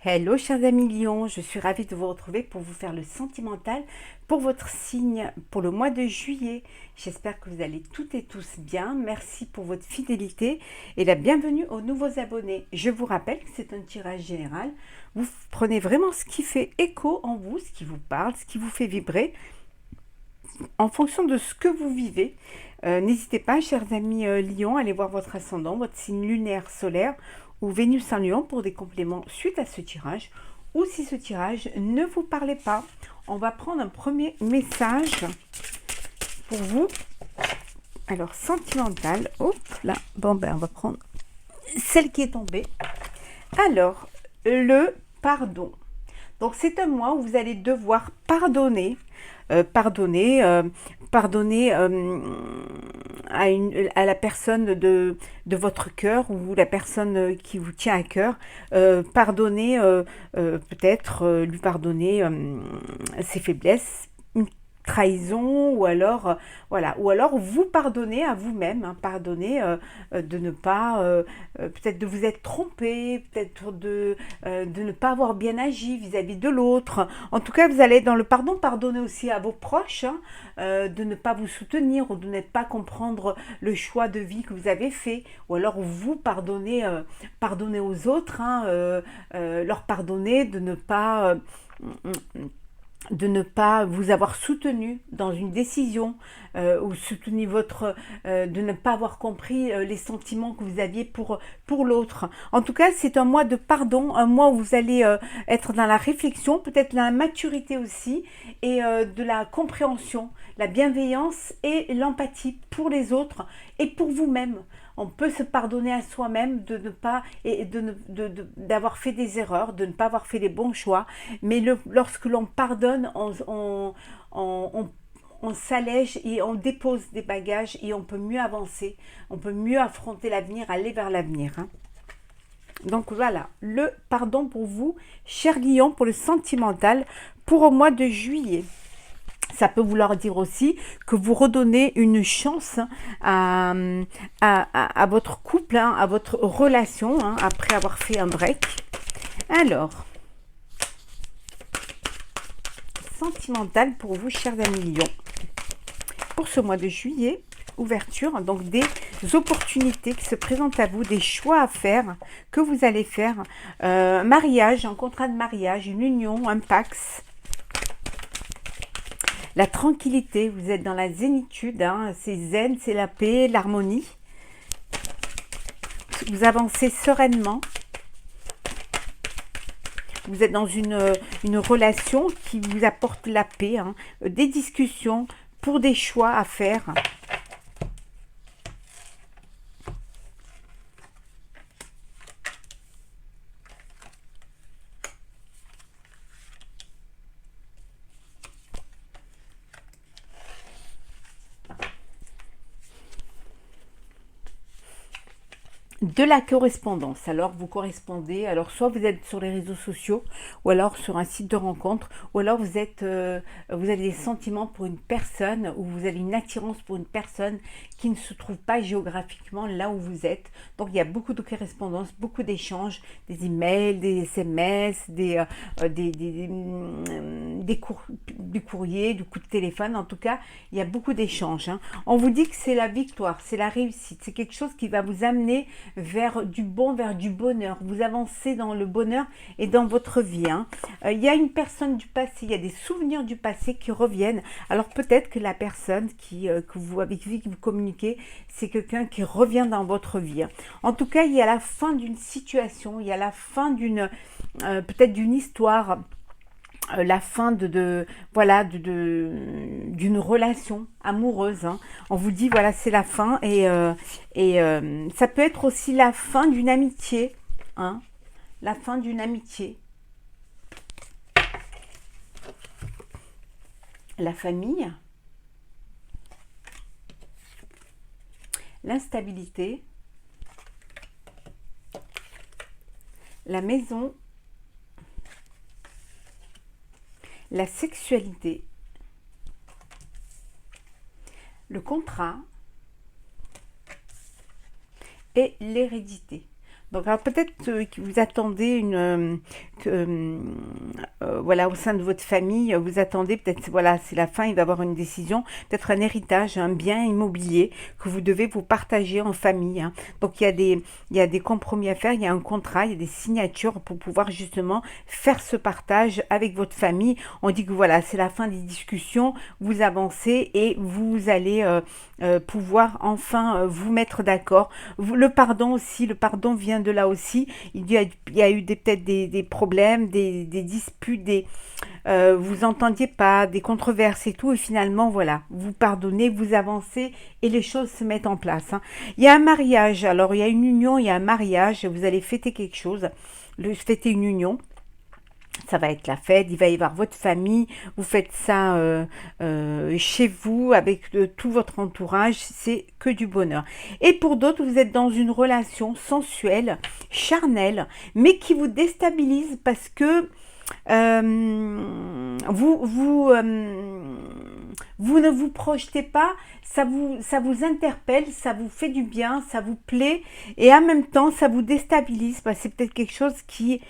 Hello chers amis Lions, je suis ravie de vous retrouver pour vous faire le sentimental pour votre signe pour le mois de juillet. J'espère que vous allez toutes et tous bien. Merci pour votre fidélité et la bienvenue aux nouveaux abonnés. Je vous rappelle que c'est un tirage général. Vous prenez vraiment ce qui fait écho en vous, ce qui vous parle, ce qui vous fait vibrer en fonction de ce que vous vivez. N'hésitez pas, chers amis Lions, à aller voir votre ascendant, votre signe lunaire, solaire ou Vénus en Lion pour des compléments suite à ce tirage. Ou si ce tirage ne vous parlait pas, on va prendre un premier message pour vous. Alors, sentimental, hop là, bon ben on va prendre celle qui est tombée. Alors, le pardon. Donc c'est un mois où vous allez devoir pardonner, pardonner à la personne de votre cœur ou la personne qui vous tient à cœur. Pardonner, peut-être lui pardonner ses faiblesses, une trahison, ou alors voilà, ou alors vous pardonnez à vous-même, hein, pardonner de ne pas peut-être de vous être trompé, peut-être de ne pas avoir bien agi vis-à-vis de l'autre. En tout cas, vous allez dans le pardon, pardonner aussi à vos proches, hein, de ne pas vous soutenir ou de ne pas comprendre le choix de vie que vous avez fait, ou alors vous pardonnez, pardonner aux autres, hein, leur pardonner de ne pas vous avoir soutenu dans une décision, ou soutenu de ne pas avoir compris les sentiments que vous aviez pour l'autre. En tout cas, c'est un mois de pardon, un mois où vous allez être dans la réflexion, peut-être la maturité aussi, et de la compréhension, la bienveillance et l'empathie pour les autres et pour vous-même. On peut se pardonner à soi-même de ne pas et d'avoir fait des erreurs, de ne pas avoir fait les bons choix. Mais lorsque l'on pardonne, on s'allège et on dépose des bagages et on peut mieux avancer, on peut mieux affronter l'avenir, aller vers l'avenir, hein. Donc voilà, le pardon pour vous, cher Lion, pour le sentimental, pour au mois de juillet. Ça peut vouloir dire aussi que vous redonnez une chance à votre couple, hein, à votre relation, hein, après avoir fait un break. Alors, sentimental pour vous, chers amis Lions. Pour ce mois de juillet, ouverture, donc des opportunités qui se présentent à vous, des choix à faire, que vous allez faire. Mariage, un contrat de mariage, une union, un pax. La tranquillité, vous êtes dans la zénitude, hein, c'est zen, c'est la paix, l'harmonie. Vous avancez sereinement. Vous êtes dans une relation qui vous apporte la paix, hein, des discussions pour des choix à faire. De la correspondance. Alors vous correspondez, alors soit vous êtes sur les réseaux sociaux, ou alors sur un site de rencontre, ou alors vous avez des sentiments pour une personne, ou vous avez une attirance pour une personne qui ne se trouve pas géographiquement là où vous êtes. Donc il y a beaucoup de correspondance, beaucoup d'échanges, des emails, des SMS, du courrier, du coup de téléphone. En tout cas, il y a beaucoup d'échanges, hein. On vous dit que c'est la victoire, c'est la réussite, c'est quelque chose qui va vous amener vers du bon, vers du bonheur. Vous avancez dans le bonheur et dans votre vie, hein. Il y a une personne du passé, il y a des souvenirs du passé qui reviennent. Alors peut-être que la personne avec qui vous communiquez, c'est quelqu'un qui revient dans votre vie, hein. En tout cas, il y a la fin d'une situation, il y a la fin peut-être d'une histoire, la fin voilà, d'une relation amoureuse, hein. On vous dit voilà, c'est la fin, et ça peut être aussi la fin d'une amitié, hein, la fin d'une amitié, la famille, l'instabilité, la maison, la sexualité, le contrat et l'hérédité. Donc, alors peut-être que vous attendez voilà, au sein de votre famille, vous attendez peut-être, voilà, c'est la fin, il va y avoir une décision, peut-être un héritage, un bien immobilier que vous devez vous partager en famille, hein. Donc, il y a des compromis à faire, il y a un contrat, il y a des signatures pour pouvoir justement faire ce partage avec votre famille. On dit que voilà, c'est la fin des discussions, vous avancez et vous allez pouvoir enfin vous mettre d'accord. Le pardon aussi, le pardon vient de là aussi. Il y a eu peut-être des problèmes, des disputes, vous entendiez pas, des controverses et tout, et finalement, voilà, vous pardonnez, vous avancez et les choses se mettent en place, hein. Il y a un mariage, alors il y a une union, il y a un mariage, vous allez fêter quelque chose, fêter une union. Ça va être la fête, il va y avoir votre famille, vous faites ça chez vous avec tout votre entourage, c'est que du bonheur. Et pour d'autres, vous êtes dans une relation sensuelle, charnelle, mais qui vous déstabilise parce que vous ne vous projetez pas, ça vous interpelle, ça vous fait du bien, ça vous plaît, et en même temps, ça vous déstabilise, parce que c'est peut-être quelque chose qui...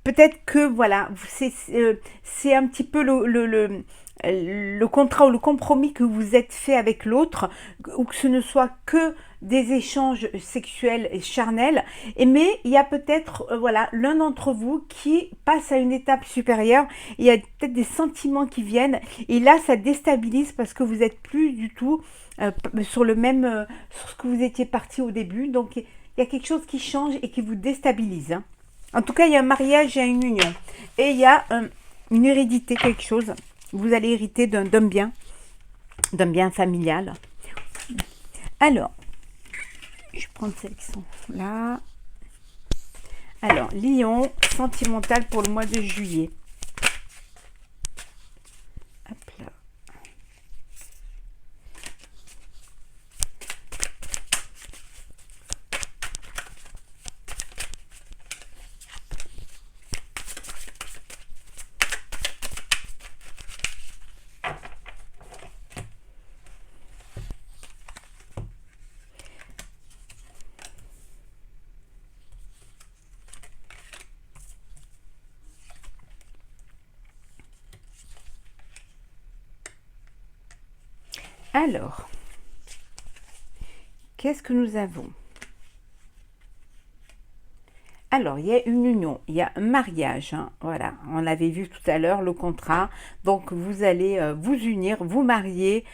peut-être que voilà, c'est un petit peu le contrat ou le compromis que vous êtes fait avec l'autre, ou que ce ne soit que des échanges sexuels et charnels, mais il y a peut-être voilà, l'un d'entre vous qui passe à une étape supérieure, il y a peut-être des sentiments qui viennent, et là ça déstabilise parce que vous n'êtes plus du tout sur le même, sur ce que vous étiez parti au début, donc il y a quelque chose qui change et qui vous déstabilise, hein. En tout cas, il y a un mariage, il y a une union. Et il y a une hérédité, quelque chose. Vous allez hériter d'un bien familial. Alors, je vais prendre celles qui sont là. Alors, Lion, sentimental pour le mois de juillet. Hop là. Alors, qu'est-ce que nous avons? Alors, il y a une union, il y a un mariage, hein, voilà, on l'avait vu tout à l'heure, le contrat. Donc, vous allez vous unir, vous marier,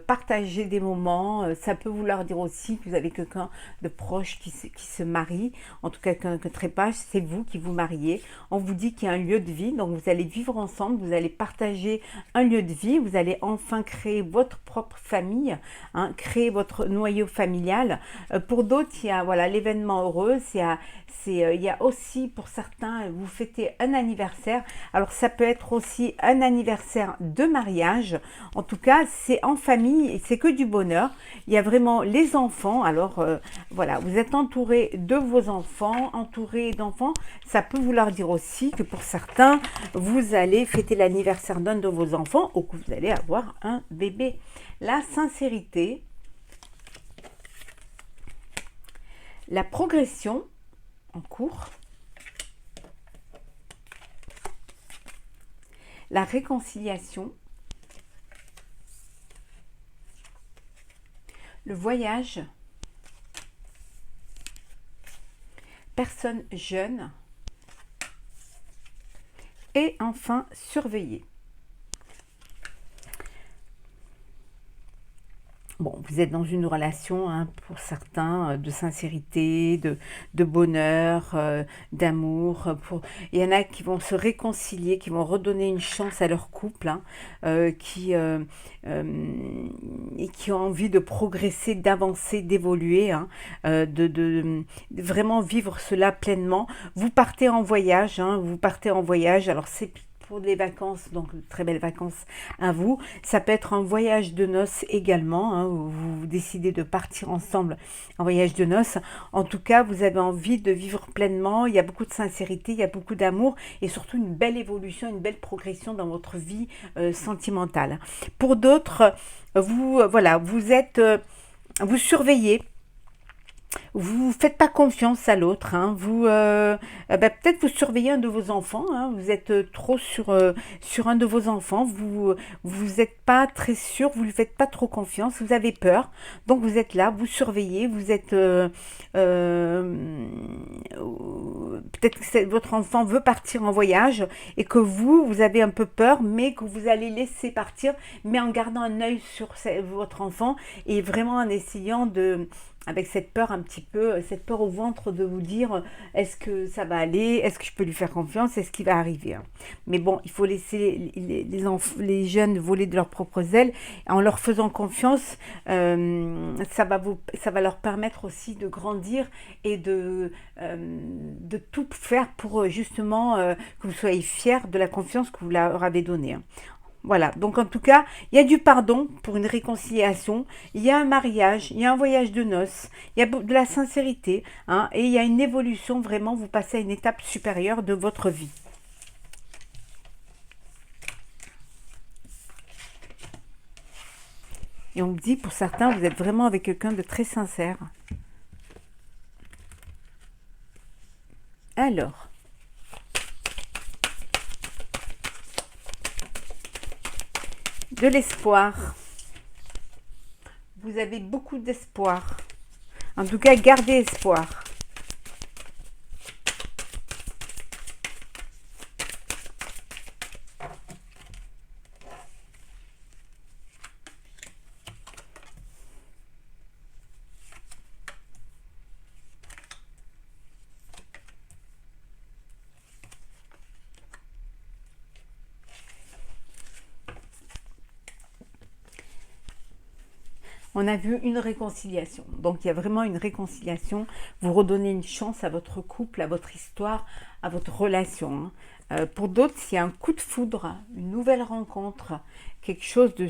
partager des moments. Ça peut vouloir dire aussi que vous avez quelqu'un de proche qui se marie. En tout cas, quelqu'un de très proche, c'est vous qui vous mariez. On vous dit qu'il y a un lieu de vie, donc vous allez vivre ensemble, vous allez partager un lieu de vie, vous allez enfin créer votre propre famille, hein, créer votre noyau familial. Pour d'autres, il y a voilà, l'événement heureux, il y a aussi pour certains, vous fêtez un anniversaire. Alors ça peut être aussi un anniversaire de mariage. En tout cas, c'est en famille et c'est que du bonheur. Il y a vraiment les enfants. Alors voilà, vous êtes entouré de vos enfants, entouré d'enfants. Ça peut vouloir dire aussi que pour certains, vous allez fêter l'anniversaire d'un de vos enfants ou que vous allez avoir un bébé. La sincérité, la progression en cours, la réconciliation, le voyage, personne jeune et enfin surveiller. Bon, vous êtes dans une relation, hein, pour certains, de sincérité, de bonheur, d'amour. Il y en a qui vont se réconcilier, qui vont redonner une chance à leur couple, hein, et qui ont envie de progresser, d'avancer, d'évoluer, hein, de vraiment vivre cela pleinement. Vous partez en voyage, hein, vous partez en voyage. Alors c'est pour des vacances, donc très belles vacances à vous. Ça peut être un voyage de noces également, hein, où vous décidez de partir ensemble en voyage de noces. En tout cas, vous avez envie de vivre pleinement, il y a beaucoup de sincérité, il y a beaucoup d'amour et surtout une belle évolution, une belle progression dans votre vie sentimentale. Pour d'autres, vous surveillez. vous faites pas confiance à l'autre, hein. Vous, peut-être vous surveillez un de vos enfants, hein. Vous êtes trop sur un de vos enfants. Vous n'êtes pas très sûr, vous lui faites pas trop confiance. Vous avez peur, donc vous êtes là, vous surveillez. Vous êtes peut-être que votre enfant veut partir en voyage et que vous avez un peu peur, mais que vous allez laisser partir, mais en gardant un œil sur votre enfant et vraiment en essayant avec cette peur un petit peu, cette peur au ventre de vous dire est-ce que ça va aller, est-ce que je peux lui faire confiance, est-ce qu'il va arriver. Mais bon, il faut laisser les jeunes voler de leurs propres ailes en leur faisant confiance. Ça va leur permettre aussi de grandir et de tout faire pour justement que vous soyez fiers de la confiance que vous leur avez donnée. Voilà, donc en tout cas, il y a du pardon pour une réconciliation, il y a un mariage, il y a un voyage de noces, il y a de la sincérité, hein, et il y a une évolution, vraiment, vous passez à une étape supérieure de votre vie. Et on me dit, pour certains, vous êtes vraiment avec quelqu'un de très sincère. Alors, de l'espoir. Vous avez beaucoup d'espoir. En tout cas, gardez espoir. On a vu une réconciliation. Donc, il y a vraiment une réconciliation. Vous redonnez une chance à votre couple, à votre histoire, à votre relation. Pour d'autres, il y a un coup de foudre, une nouvelle rencontre, quelque chose de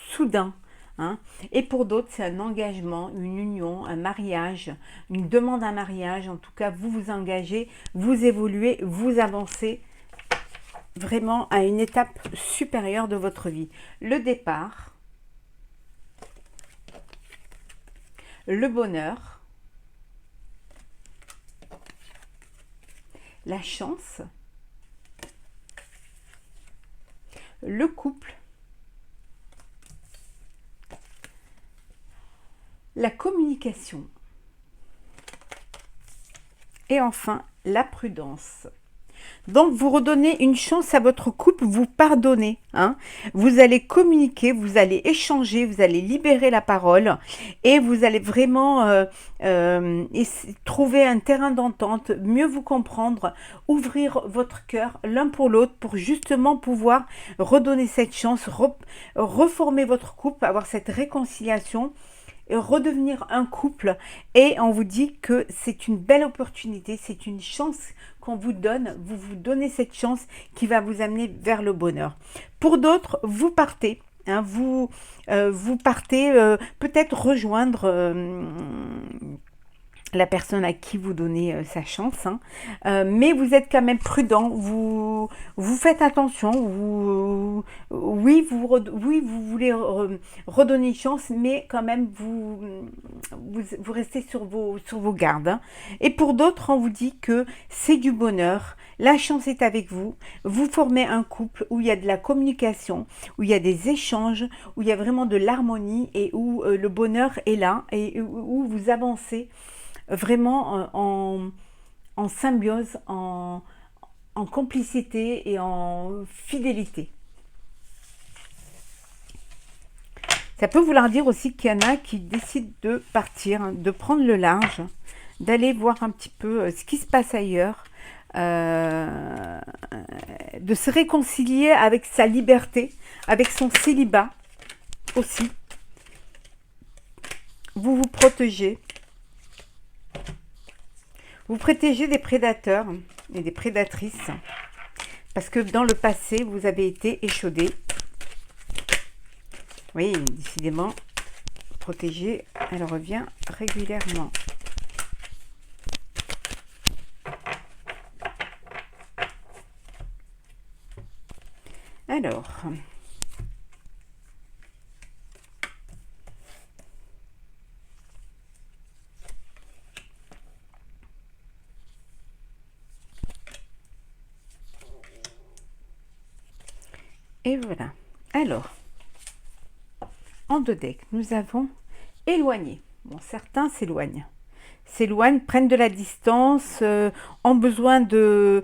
soudain. Hein. Et pour d'autres, c'est un engagement, une union, un mariage, une demande à mariage. En tout cas, vous vous engagez, vous évoluez, vous avancez vraiment à une étape supérieure de votre vie. Le départ, le bonheur, la chance, le couple, la communication et enfin la prudence. Donc, vous redonnez une chance à votre couple, vous pardonnez. Hein. Vous allez communiquer, vous allez échanger, vous allez libérer la parole et vous allez vraiment trouver un terrain d'entente, mieux vous comprendre, ouvrir votre cœur l'un pour l'autre pour justement pouvoir redonner cette chance, reformer votre couple, avoir cette réconciliation, redevenir un couple. Et on vous dit que c'est une belle opportunité, c'est une chance qu'on vous donne, vous vous donnez cette chance qui va vous amener vers le bonheur. Pour d'autres, vous partez, hein, vous partez peut-être rejoindre la personne à qui vous donnez sa chance, hein. Mais vous êtes quand même prudent, vous faites attention, oui, vous voulez redonner une chance, mais quand même vous restez sur vos gardes. Hein. Et pour d'autres, on vous dit que c'est du bonheur, la chance est avec vous, vous formez un couple où il y a de la communication, où il y a des échanges, où il y a vraiment de l'harmonie et où le bonheur est là et où vous avancez vraiment en symbiose, en complicité et en fidélité. Ça peut vouloir dire aussi qu'il y en a qui décident de partir, hein, de prendre le large, d'aller voir un petit peu ce qui se passe ailleurs, de se réconcilier avec sa liberté, avec son célibat aussi. Vous vous protégez. Vous protégez des prédateurs et des prédatrices parce que dans le passé, vous avez été échaudé. Oui, décidément, protégée, elle revient régulièrement. Alors, Et voilà. Alors, en deux decks, nous avons éloigné. Bon, certains s'éloignent, prennent de la distance, ont besoin de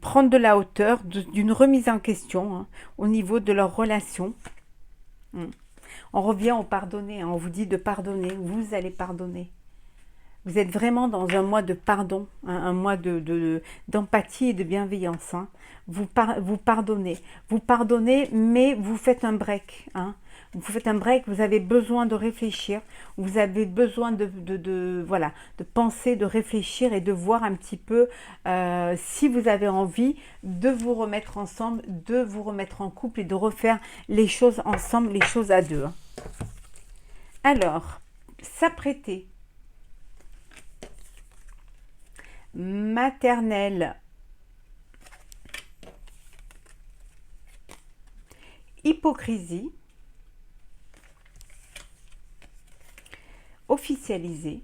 prendre de la hauteur, d'une remise en question hein, au niveau de leur relation. On revient au pardonner, hein, on vous dit de pardonner, vous allez pardonner. Vous êtes vraiment dans un mois de pardon, hein, un mois d'empathie et de bienveillance. Hein. Vous pardonnez, mais vous faites un break. Hein. Vous faites un break, vous avez besoin de réfléchir, vous avez besoin voilà, de penser, de réfléchir et de voir un petit peu si vous avez envie de vous remettre ensemble, de vous remettre en couple et de refaire les choses ensemble, les choses à deux. Hein. Alors, s'apprêter. Maternelle, hypocrisie, officialiser,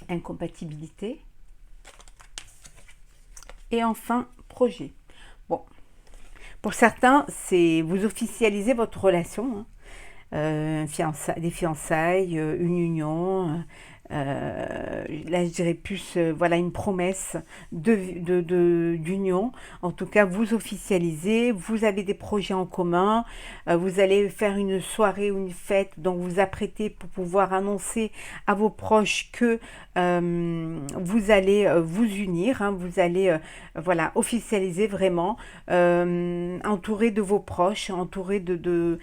incompatibilité et enfin projet. Bon, pour certains, c'est vous officialisez votre relation, hein, des fiançailles, une union. Là je dirais plus voilà une promesse d'union. En tout cas vous officialisez, vous avez des projets en commun, vous allez faire une soirée ou une fête dont vous apprêtez pour pouvoir annoncer à vos proches que vous allez vous unir, hein, vous allez voilà officialiser vraiment, entouré de vos proches, entouré de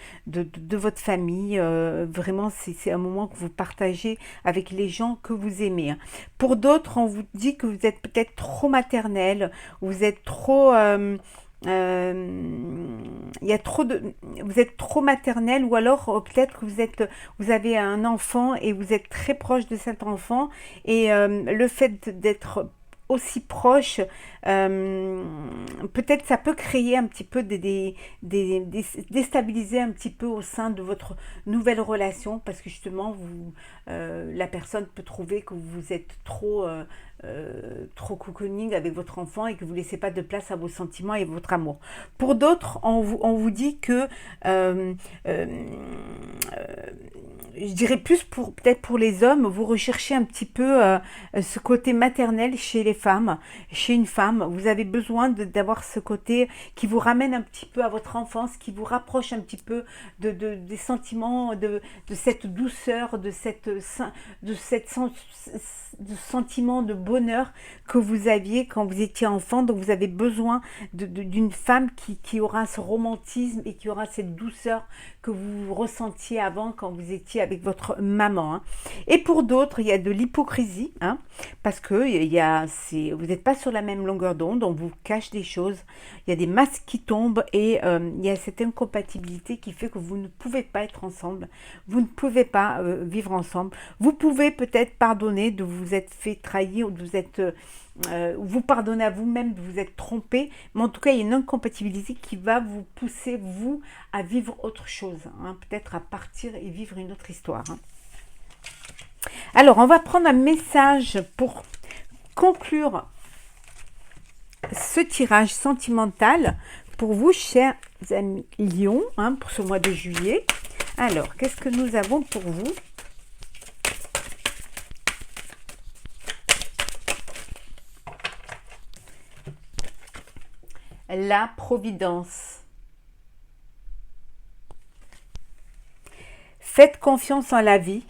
votre famille, vraiment c'est un moment que vous partagez avec les gens que vous aimez. Pour d'autres, on vous dit que vous êtes peut-être trop maternel, vous êtes trop... il y a trop de, vous êtes trop maternel ou alors peut-être que vous avez un enfant et vous êtes très proche de cet enfant et le fait d'être aussi proche, peut-être ça peut créer un petit peu déstabiliser un petit peu au sein de votre nouvelle relation parce que justement la personne peut trouver que vous êtes trop cocooning avec votre enfant et que vous ne laissez pas de place à vos sentiments et votre amour. Pour d'autres, on vous dit que je dirais plus peut-être pour les hommes, vous recherchez un petit peu ce côté maternel chez les femmes, chez une femme. Vous avez besoin d'avoir ce côté qui vous ramène un petit peu à votre enfance, qui vous rapproche un petit peu des sentiments, de cette douceur, de sentiment de bonheur que vous aviez quand vous étiez enfant. Donc vous avez besoin d'une femme qui aura ce romantisme et qui aura cette douceur que vous ressentiez avant quand vous étiez avec votre maman. Hein. Et pour d'autres, il y a de l'hypocrisie, hein, parce que vous n'êtes pas sur la même longueur d'onde, on vous cache des choses, il y a des masques qui tombent et il y a cette incompatibilité qui fait que vous ne pouvez pas être ensemble, vous ne pouvez pas vivre ensemble. Vous pouvez peut-être pardonner de vous être fait trahir ou de vous être... vous pardonnez à vous-même de vous être trompé, mais en tout cas il y a une incompatibilité qui va vous pousser vous à vivre autre chose, hein, peut-être à partir et vivre une autre histoire. Hein. Alors on va prendre un message pour conclure ce tirage sentimental pour vous chers amis Lion, hein, pour ce mois de juillet. Alors qu'est-ce que nous avons pour vous ? La providence. Faites confiance en la vie.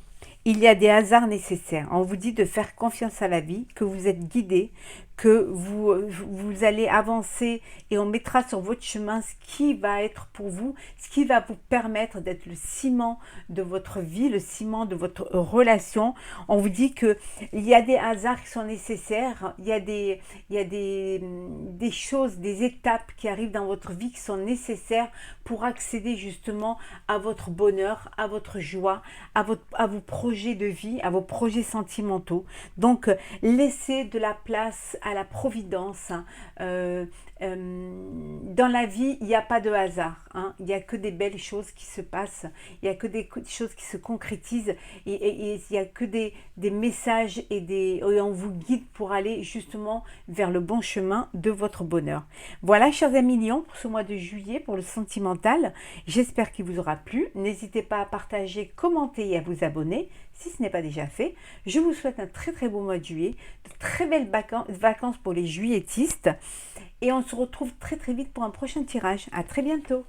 Il y a des hasards nécessaires. On vous dit de faire confiance à la vie, que vous êtes guidé, que vous allez avancer et on mettra sur votre chemin ce qui va être pour vous, ce qui va vous permettre d'être le ciment de votre vie, le ciment de votre relation. On vous dit qu'il y a des hasards qui sont nécessaires, il y a des choses, des étapes qui arrivent dans votre vie qui sont nécessaires pour accéder justement à votre bonheur, à votre joie, à vos projets projets de vie, à vos projets sentimentaux. Donc, laissez de la place à la providence. Hein. Dans la vie, il n'y a pas de hasard. Hein. Il n'y a que des belles choses qui se passent. Il n'y a que des choses qui se concrétisent. Et il n'y a que des messages et on vous guide pour aller justement vers le bon chemin de votre bonheur. Voilà, chers amis Lion, pour ce mois de juillet, pour le sentimental. J'espère qu'il vous aura plu. N'hésitez pas à partager, commenter et à vous abonner si ce n'est pas déjà fait. Je vous souhaite un très très beau mois de juillet, de très belles vacances pour les juilletistes et on se retrouve très très vite pour un prochain tirage. À très bientôt.